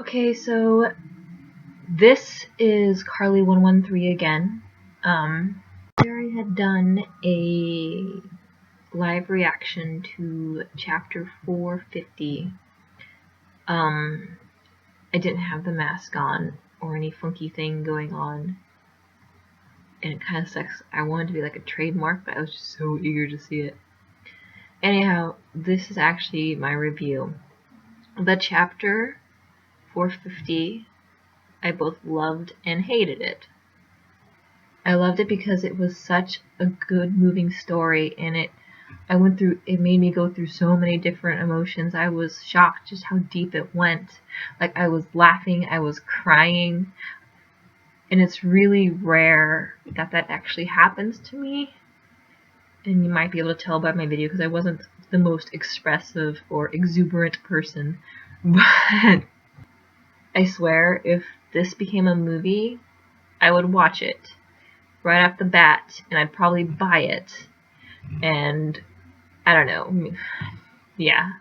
Okay, so this is Carly113 again. Jerry had done a live reaction to chapter 450. I didn't have the mask on or any funky thing going on, and it kind of sucks. I wanted to be like a trademark, but I was just so eager to see it. Anyhow, this is actually my review. The chapter 450, I both loved and hated it. I loved it because it was such a good moving story, and it made me go through so many different emotions. I was shocked just how deep it went. Like, I was laughing, I was crying, and it's really rare that that actually happens to me. And you might be able to tell by my video because I wasn't the most expressive or exuberant person, but I swear if this became a movie, I would watch it right off the bat, and I'd probably buy it. And I don't know. Yeah.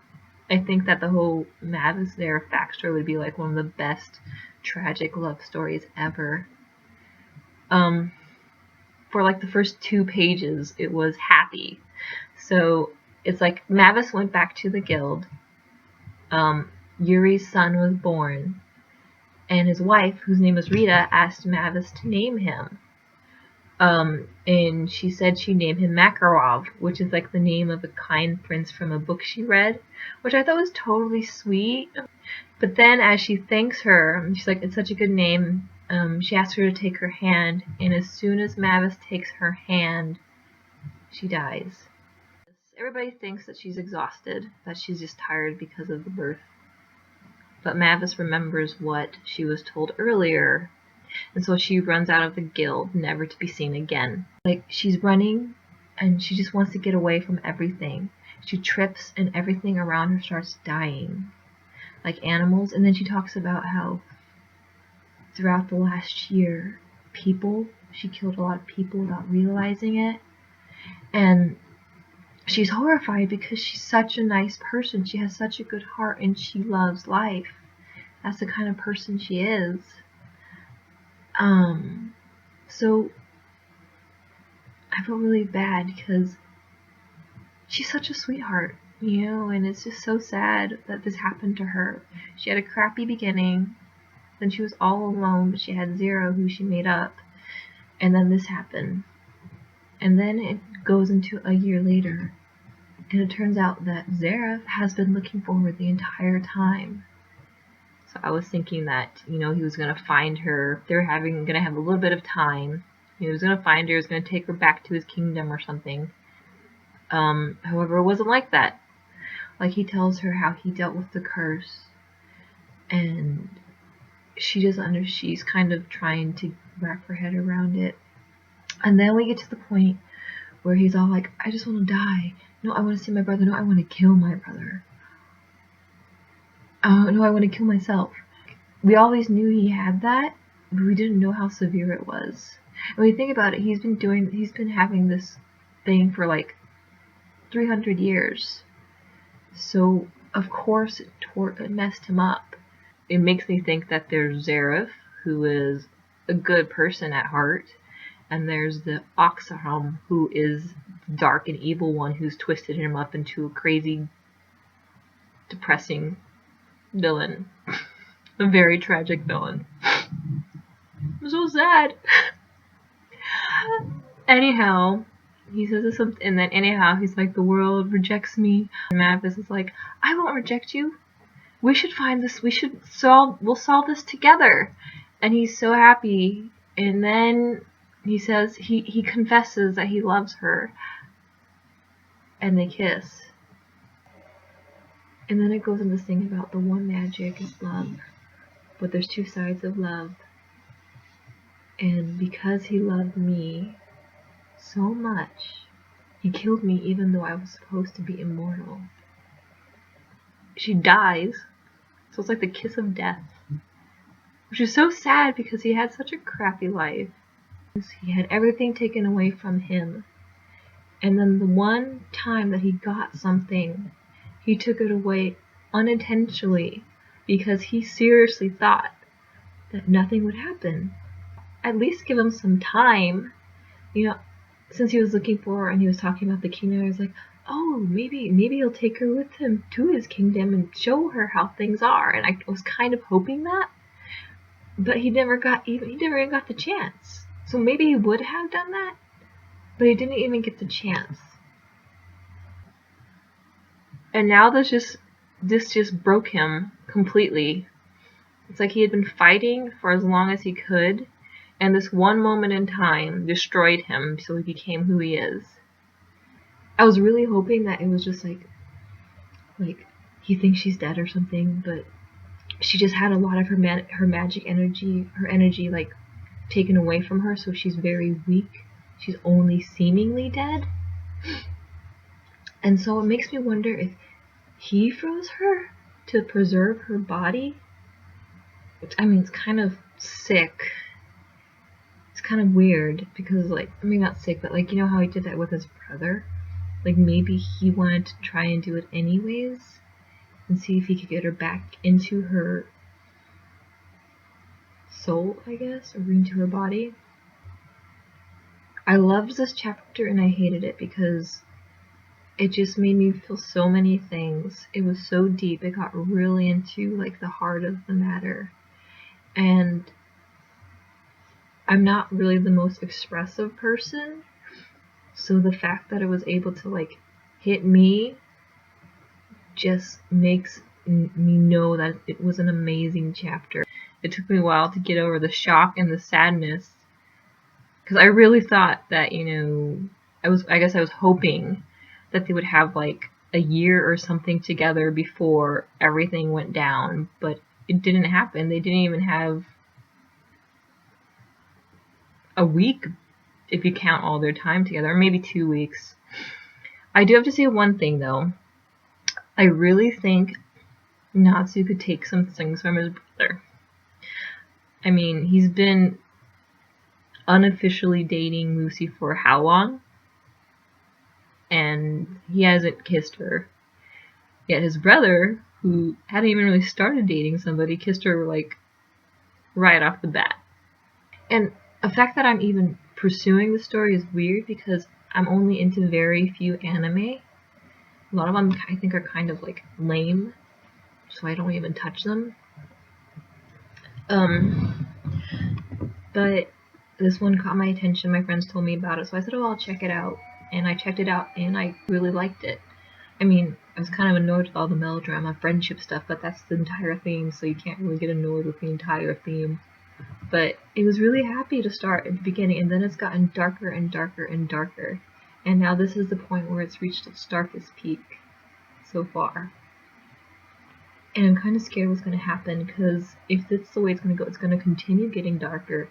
I think that the whole Mavis there backstory would be like one of the best tragic love stories ever. For like the first 2 pages, it was happy. So it's like Mavis went back to the guild. Yuri's son was born, and his wife, whose name was Rita, asked Mavis to name him. And she said she named him Makarov, which is like the name of a kind prince from a book she read, which I thought was totally sweet. But then as she thanks her, she's like, it's such a good name, she asks her to take her hand, and as soon as Mavis takes her hand, she dies. Everybody thinks that she's exhausted, that she's just tired because of the birth. But Mavis remembers what she was told earlier, and so she runs out of the guild, never to be seen again. Like, she's running, and she just wants to get away from everything. She trips, and everything around her starts dying, like animals. And then she talks about how throughout the last year, she killed a lot of people without realizing it. And she's horrified because she's such a nice person. She has such a good heart, and she loves life. That's the kind of person she is. So I feel really bad because she's such a sweetheart, and it's just so sad that this happened to her. She had a crappy beginning, then she was all alone, but she had Zero, who she made up, and then this happened. And then it goes into a year later, and it turns out that Zareth has been looking for her the entire time. So I was thinking that, he was going to find her. They were going to have a little bit of time. He was going to find her. He was going to take her back to his kingdom or something. However, it wasn't like that. Like, he tells her how he dealt with the curse. And she doesn't she's kind of trying to wrap her head around it. And then we get to the point where he's all like, I just want to die. No, I want to see my brother. No, I want to kill my brother. No, I want to kill myself. We always knew he had that, but we didn't know how severe it was. And when you think about it, he's been having this thing for like 300 years. So, of course, it messed him up. It makes me think that there's Zareth, who is a good person at heart, and there's the Oxaham, who is the dark and evil one who's twisted him up into a crazy, depressing villain. A very tragic villain. I'm so sad. Anyhow, he says something, and then he's like, the world rejects me. And Mavis is like, I won't reject you. We should find this. We'll solve this together. And he's so happy. And then he says, he confesses that he loves her. And they kiss. And then it goes into this thing about the one magic is love. But there's 2 sides of love. And because he loved me so much, he killed me even though I was supposed to be immortal. She dies, so it's like the kiss of death. Which is so sad because he had such a crappy life. He had everything taken away from him. And then the one time that he got something, he took it away unintentionally because he seriously thought that nothing would happen. At least give him some time. You know, since he was looking for her and he was talking about the kingdom, I was like, oh, maybe he'll take her with him to his kingdom and show her how things are. And I was kind of hoping that, but he never even got the chance. So maybe he would have done that, but he didn't even get the chance. And now this just broke him completely. It's like he had been fighting for as long as he could, and this one moment in time destroyed him, so he became who he is. I was really hoping that it was just like he thinks she's dead or something, but she just had a lot of her magic energy, her energy like taken away from her, so she's very weak. She's only seemingly dead. And so it makes me wonder if he froze her to preserve her body. Which, I mean, it's kind of sick. It's kind of weird because, like, I mean, not sick, but like, you know how he did that with his brother? Like, maybe he wanted to try and do it anyways and see if he could get her back into her soul, I guess, or into her body. I loved this chapter and I hated it because it just made me feel so many things. It was so deep. It got really into like the heart of the matter. And I'm not really the most expressive person, so the fact that it was able to like hit me just makes me know that it was an amazing chapter. It took me a while to get over the shock and the sadness, because I really thought that, you know, I guess I was hoping that they would have like a year or something together before everything went down, but it didn't happen. They didn't even have a week if you count all their time together, or maybe 2 weeks. I do have to say one thing though. I really think Natsu could take some things from his brother. I mean, he's been unofficially dating Lucy for how long? And he hasn't kissed her. Yet his brother, who hadn't even really started dating somebody, kissed her like right off the bat. And the fact that I'm even pursuing the story is weird because I'm only into very few anime. A lot of them I think are kind of like lame, so I don't even touch them. But this one caught my attention. My friends told me about it, so I said, oh, I'll check it out. And I checked it out, and I really liked it. I mean, I was kind of annoyed with all the melodrama, friendship stuff, but that's the entire theme, so you can't really get annoyed with the entire theme. But it was really happy to start at the beginning, and then it's gotten darker and darker and darker. And now this is the point where it's reached its darkest peak so far. And I'm kind of scared what's going to happen, because if that's the way it's going to go, it's going to continue getting darker.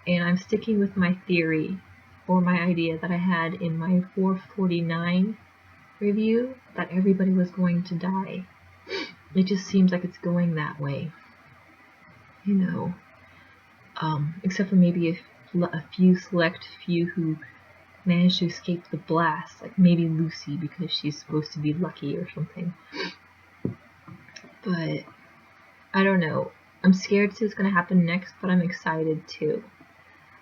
And I'm sticking with my theory, or my idea that I had in my 449 review, that everybody was going to die. It just seems like it's going that way. You know. Except for maybe a few select few who managed to escape the blast, like maybe Lucy because she's supposed to be lucky or something. But I don't know. I'm scared to see what's going to happen next, but I'm excited too.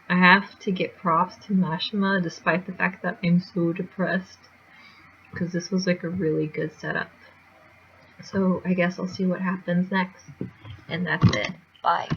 I have to get props to Mashima despite the fact that I'm so depressed, because this was like a really good setup. So I guess I'll see what happens next. And that's it. Bye.